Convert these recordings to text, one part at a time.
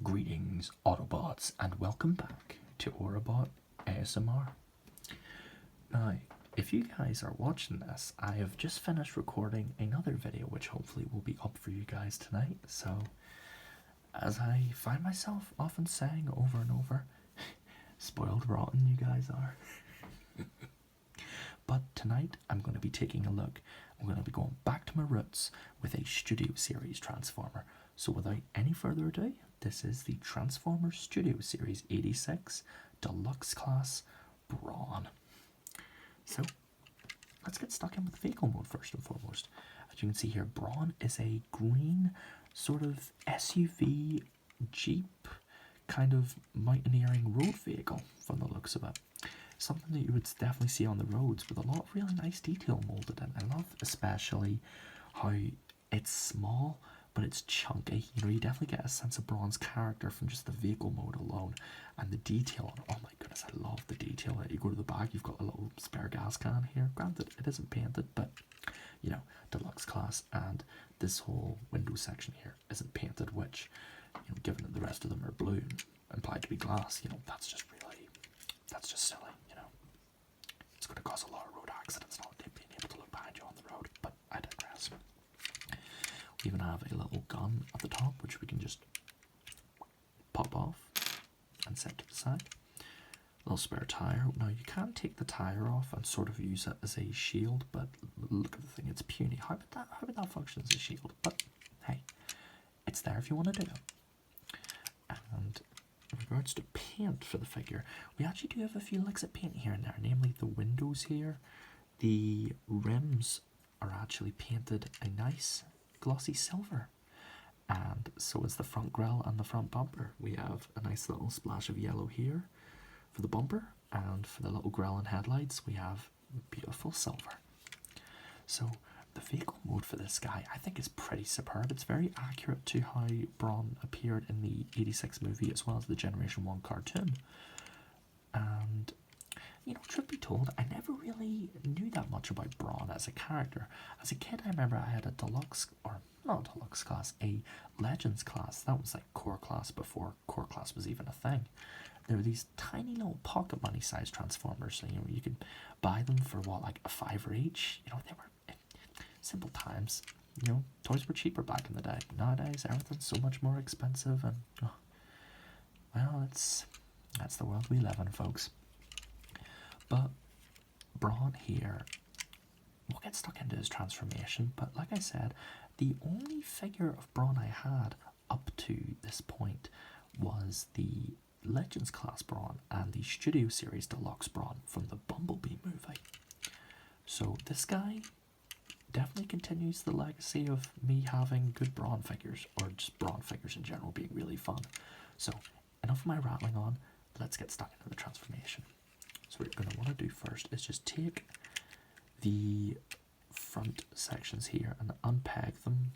Greetings, Autobots, and welcome back to Autobot ASMR. Now, if you guys are watching this, I have just finished recording another video which hopefully will be up for you guys tonight. So, as I find myself often saying over and over, spoiled rotten you guys are. But tonight I'm going to be taking a look. I'm going to be going back to my roots with a Studio Series Transformer. So without any further ado, this is the Transformers Studio Series 86 Deluxe Class Brawn. So let's get stuck in with vehicle mode first and foremost. As you can see here, Brawn is a green sort of SUV Jeep kind of mountaineering road vehicle from the looks of it. Something that you would definitely see on the roads with a lot of really nice detail molded in. I love especially how it's small but it's chunky. You know, you definitely get a sense of Brawn's character from just the vehicle mode alone, and the detail on it. Oh my goodness, I love the detail. You go to the back, you've got a little spare gas can here. Granted, it isn't painted, but you know, deluxe class, and this whole window section here isn't painted, which, you know, given that the rest of them are blue and implied to be glass, you know, that's just silly, you know. It's going to cause a lot of road accidents, not being able to look behind you on the road, but I digress. We even have a little gun at the top, which we can just pop off and set to the side. A little spare tire. Now, you can take the tire off and sort of use it as a shield, but look at the thing, it's puny. How would that function as a shield? But hey, it's there if you want to do it. And in regards to paint for the figure, we actually do have a few licks of paint here and there, namely the windows here. The rims are actually painted a nice glossy silver, and so is the front grille and the front bumper. We have a nice little splash of yellow here for the bumper, and for the little grille and headlights we have beautiful silver. So the vehicle mode for this guy I think is pretty superb. It's very accurate to how Brawn appeared in the 86 movie as well as the Generation 1 cartoon. And you know, truth be told, I never really knew that much about Brawn as a character. As a kid, I remember I had a deluxe, or not deluxe class, a Legends class. That was like core class before core class was even a thing. There were these tiny little pocket money sized Transformers. So, you know, you could buy them for what, like a $5 each? You know, they were simple times. You know, toys were cheaper back in the day. Nowadays, everything's so much more expensive, and well, that's the world we live in, folks. But Brawn here, we'll get stuck into his transformation, but like I said, the only figure of Brawn I had up to this point was the Legends class Brawn and the Studio Series Deluxe Brawn from the Bumblebee movie. So this guy definitely continues the legacy of me having good Brawn figures, or just Brawn figures in general being really fun. So enough of my rattling on, let's get stuck into the transformation. So what you're going to want to do first is just take the front sections here and unpeg them.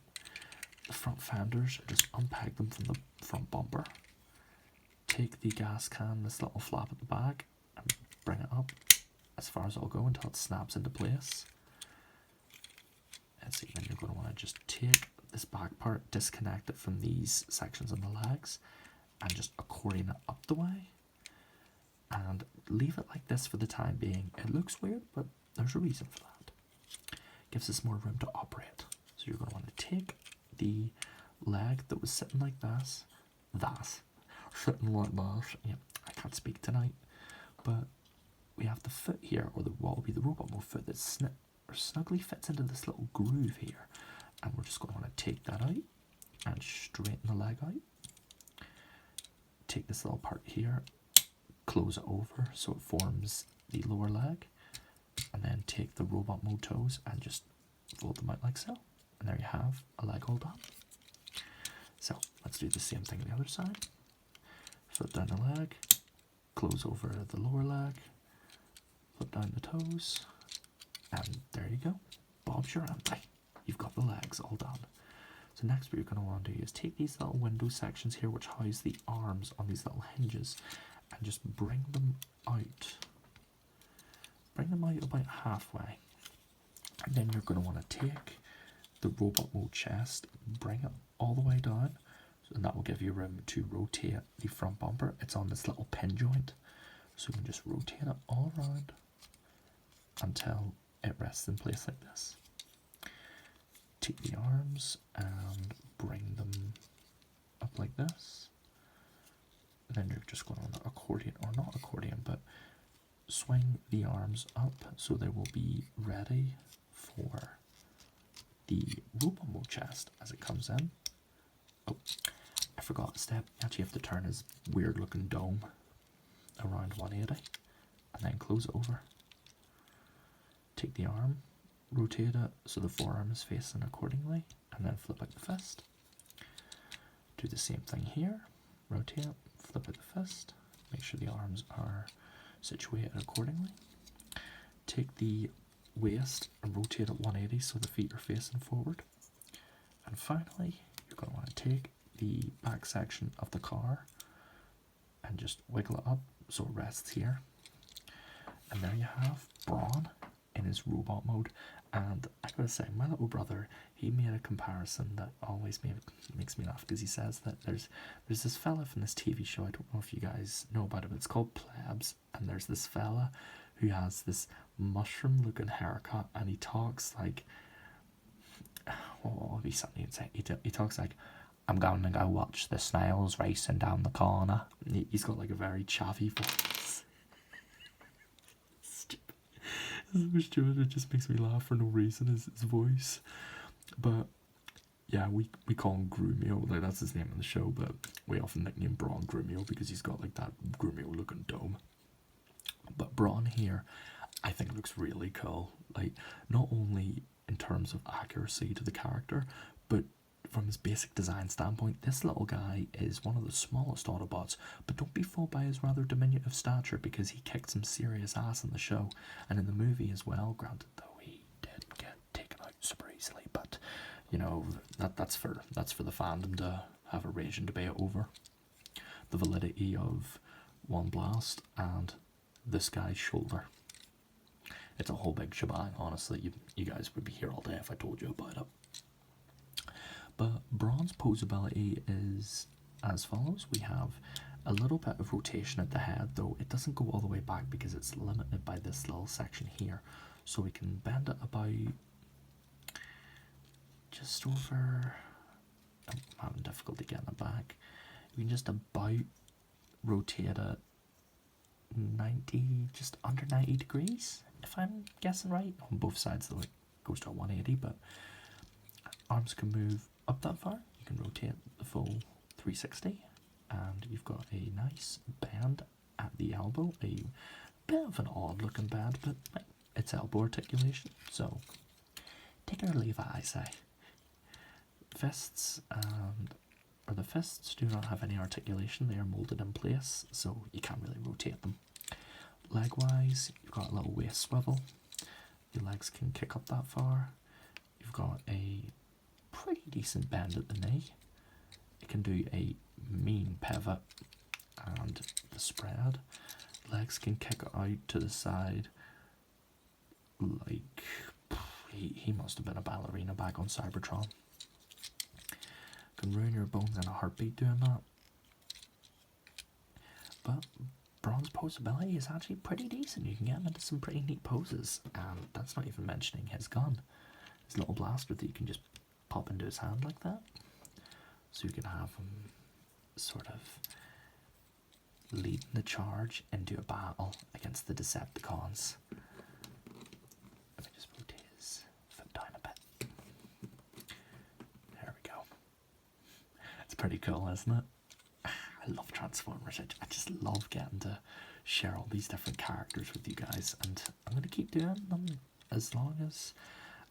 The front fenders, just unpeg them from the front bumper. Take the gas can, this little flap at the back, and bring it up as far as it'll go until it snaps into place. And see, then you're going to want to just take this back part, disconnect it from these sections on the legs, and just accordion it up the way. And leave it like this for the time being. It looks weird, but there's a reason for that. Gives us more room to operate. So you're going to want to take the leg that was sitting like this, sitting like that. Yeah, I can't speak tonight, but we have the foot here, or what will be the robot mode foot that snugly fits into this little groove here, and we're just going to want to take that out and straighten the leg out. Take this little part here, close it over so it forms the lower leg, and then take the robot mode toes and just fold them out like so, and there you have a leg all done. So let's do the same thing on the other side. Flip down the leg, close over the lower leg, flip down the toes, and there you go. Bob's your auntie. You've got the legs all done. So next what you're going to want to do is take these little window sections here which house the arms on these little hinges, and just bring them out. Bring them out about halfway. And then you're going to want to take the robot mode chest, bring it all the way down. So and that will give you room to rotate the front bumper. It's on this little pin joint, so you can just rotate it all around until it rests in place like this. Take the arms and bring them up like this. And then you're just going on the accordion, or not accordion, but swing the arms up so they will be ready for the robot mode chest as it comes in. Oh, I forgot a step. You actually have to turn his weird looking dome around 180 and then close it over. Take the arm, rotate it so the forearm is facing accordingly, and then flip out the fist. Do the same thing here. Rotate, flip out the fist, make sure the arms are situated accordingly. Take the waist and rotate it 180 so the feet are facing forward. And finally, you're going to want to take the back section of the car and just wiggle it up so it rests here. And there you have Brawn in his robot mode. And I gotta say, my little brother, he made a comparison that always makes me laugh, because he says that there's this fella from this TV show, I don't know if you guys know about it, but it's called Plebs, and there's this fella who has this mushroom looking haircut, and he talks like, what would be something he'd say? He talks like, I'm going to go watch the snails racing down the corner. He's got like a very chavvy voice. It just makes me laugh for no reason, his voice. But yeah, we call him Grumio, like that's his name in the show, but we often nickname Brawn Grumio because he's got like that Grumio looking dome. But Brawn here, I think looks really cool, like not only in terms of accuracy to the character, but from his basic design standpoint. This little guy is one of the smallest Autobots, but don't be fooled by his rather diminutive stature, because he kicked some serious ass in the show and in the movie as well. Granted, though, he did get taken out super easily, but you know, that's for the fandom to have a raging debate over the validity of one blast and this guy's shoulder. It's a whole big shebang, honestly. You guys would be here all day if I told you about it. But Brawn's posability is as follows. We have a little bit of rotation at the head, though it doesn't go all the way back because it's limited by this little section here. So we can bend it about just over, I'm having difficulty getting it back. You can just about rotate it 90, just under 90 degrees, if I'm guessing right. On both sides, though, it goes to a 180, but arms can move up that far. You can rotate the full 360, and you've got a nice bend at the elbow, a bit of an odd looking bend, but it's elbow articulation, so take it or leave it, I say. Fists, or the fists do not have any articulation. They are molded in place, so you can't really rotate them. Leg wise, you've got a little waist swivel. Your legs can kick up that far. You've got a pretty decent bend at the knee. It can do a mean pivot and the spread. Legs can kick out to the side like he must have been a ballerina back on Cybertron. Can ruin your bones in a heartbeat doing that. But Brawn's posability is actually pretty decent. You can get him into some pretty neat poses, and that's not even mentioning his gun, his little blaster that you can just pop into his hand like that. So you can have him sort of leading the charge into a battle against the Decepticons. Let me just rotate his foot down a bit. There we go. It's pretty cool, isn't it? I love Transformers. I just love getting to share all these different characters with you guys, and I'm going to keep doing them as long as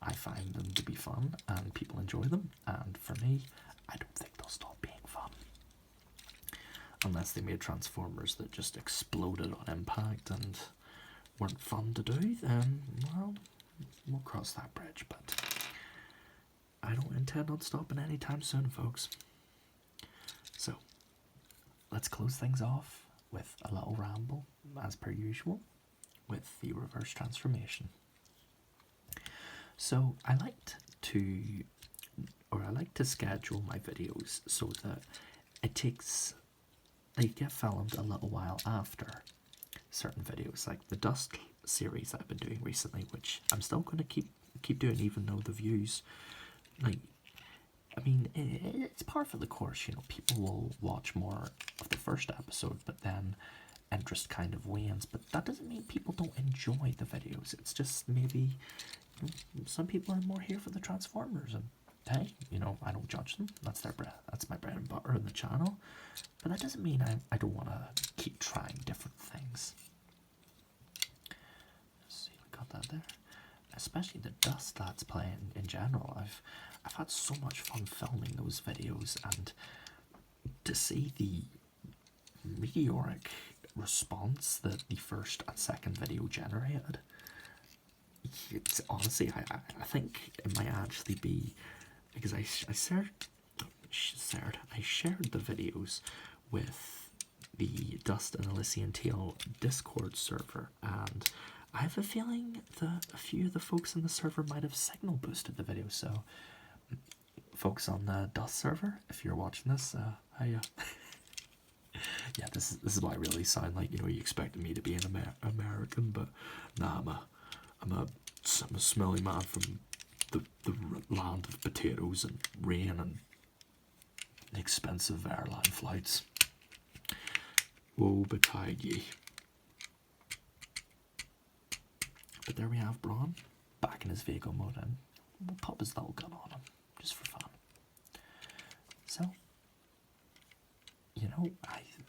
I find them to be fun and people enjoy them. And for me, I don't think they'll stop being fun. Unless they made Transformers that just exploded on impact and weren't fun to do, then, well, we'll cross that bridge. But I don't intend on stopping anytime soon, folks. So, let's close things off with a little ramble, as per usual, with the reverse transformation. So I like to schedule my videos so that it takes, they get filmed a little while after certain videos, like the Dust series that I've been doing recently, which I'm still going to keep doing even though the views, like, I mean, it's par for the course, you know, people will watch more of the first episode, but then interest kind of wanes, but that doesn't mean people don't enjoy the videos. It's just maybe, you know, some people are more here for the Transformers, and hey, you know, I don't judge them. That's their bread. That's my bread and butter on the channel. But that doesn't mean I don't want to keep trying different things. Let's see, we got that there. Especially the Dust Let's Play in general. I've had so much fun filming those videos, and to see the meteoric response that the first and second video generated, it's honestly, I think it might actually be, because I shared the videos with the Dust and Elysian Tail Discord server, and I have a feeling that a few of the folks in the server might have signal boosted the video. So folks on the Dust server, if you're watching this, hiya. Yeah, this is what I really sound like. You know, you expected me to be an American, but nah, I'm a smelly man from the land of potatoes and rain and expensive airline flights. Woe betide ye. But there we have Brawn, back in his vehicle mode, and we'll pop his little gun on him, just for fun. So, you know,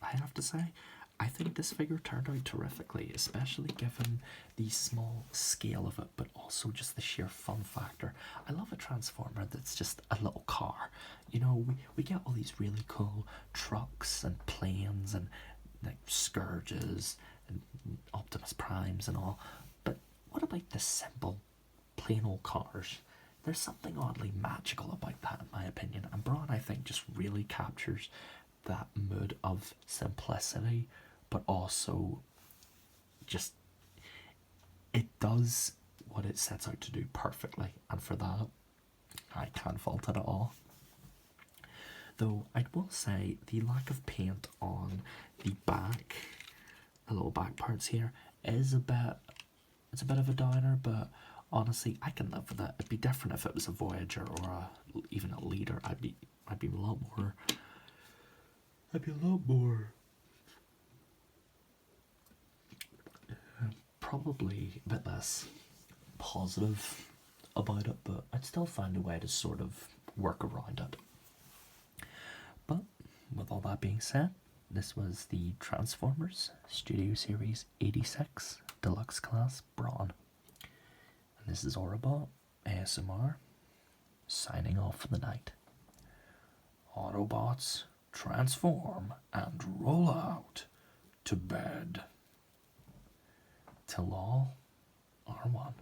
I have to say, I think this figure turned out terrifically, especially given the small scale of it, but also just the sheer fun factor. I love a Transformer that's just a little car. You know, we get all these really cool trucks and planes and like Scourges and Optimus Primes and all, but what about the simple, plain old cars? There's something oddly magical about that, in my opinion, and Brawn, I think, just really captures that mood of simplicity, but also just, it does what it sets out to do perfectly, and for that, I can't fault it at all. Though I will say the lack of paint on the back, the little back parts here, is it's a bit of a downer, but honestly, I can live with it. It'd be different if it was a Voyager or even a Leader. I'd be a lot more. Probably a bit less positive about it, but I'd still find a way to sort of work around it. But with all that being said, this was the Transformers Studio Series 86 Deluxe Class Brawn. And this is Orabot ASMR signing off for the night. Autobots, transform and roll out to bed. Till all are one.